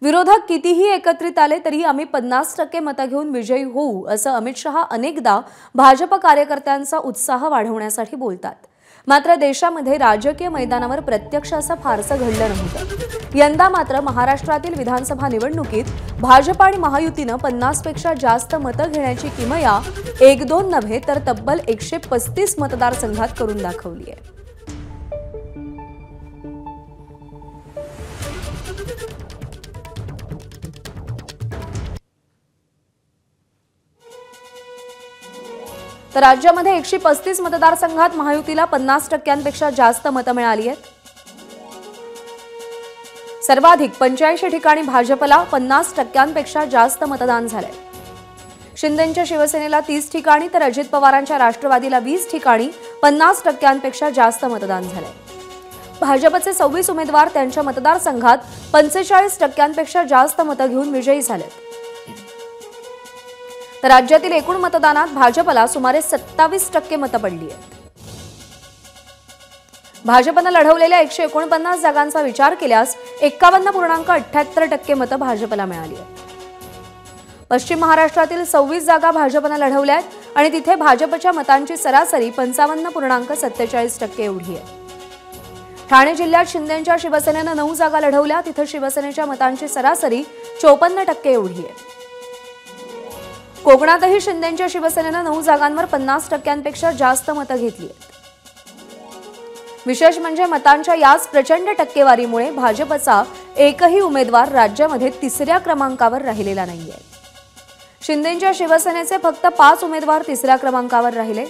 विरोधक कितीही एकत्रित आले तरी आम्ही 50% मतं घेऊन विजयी होऊ असं अमित शहा अनेकदा भाजप कार्यकर्त्यांचा उत्साह वाढवण्यासाठी बोलतात। मात्र देशामध्ये राजकीय मैदानावर प्रत्यक्ष असं फारसं घडलं नव्हतं। यंदा मात्र महाराष्ट्रातील विधानसभा निवडणुकीत भाजप आणि महायुतीनं 50 पेक्षा जास्त मतं घेण्याची किमया 1-2 नव्हे तर तब्बल 135 मतदारसंघात करून दाखवली आहे। तर राज्यामध्ये 135 मतदारसंघात महायुतीला 50%पेक्षा जास्त मतं मिळाली आहेत। सर्वाधिक 85 ठिकाणी भाजपला 50%पेक्षा जास्त मतदान झालंय। शिंदेंच्या शिवसेनेला 30 ठिकाणी तर अजित पवारांच्या राष्ट्रवादीला 20 ठिकाणी 50%पेक्षा जास्त मतदान झालंय। भाजपचे 26 उमेदवार त्यांच्या मतदारसंघात 45%पेक्षा जास्त मतं घेऊन विजयी झालेत। तर राज्यातील एकूण मतदानात भाजपला सुमारे 27% मतं पडली आहेत। भाजपनं लढवलेल्या 149 जागांचा विचार केल्यास 51.78% मतं भाजपला मिळाली आहेत। पश्चिम महाराष्ट्रातील 26 जागा भाजपनं लढवल्या आहेत आणि तिथे भाजपच्या मतांची सरासरी 55.47% एवढी आहे। ठाणे जिल्ह्यात शिंदेंच्या शिवसेनेनं 9 जागा लढवल्या, तिथे शिवसेनेच्या मतांची सरासरी 54% एवढी आहे। कोकणातही शिंदेंच्या शिवसेनेनं 9 जागांवर 50%पेक्षा जास्त मतं घेतली आहेत। विशेष म्हणजे मतांच्या याच प्रचंड टक्केवारीमुळे भाजपचा एकही उमेदवार राज्यामध्ये 3ऱ्या क्रमांकावर राहिलेला नाहीये। शिंदेंच्या शिवसेनेचे फक्त 5 उमेदवार 3ऱ्या क्रमांकावर राहिले,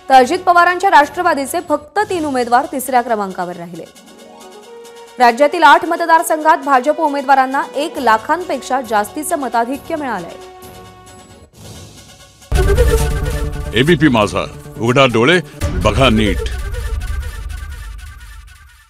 तर अजित पवारांच्या राष्ट्रवादीचे फक्त 3 उमेदवार 3ऱ्या क्रमांकावर राहिले। राज्यातील 8 मतदारसंघात भाजप उमेदवारांना 1 लाखांपेक्षा जास्तीचं मताधिक्य मिळालंय। एबीपी माझा, उघडा डोळे बघा नीट।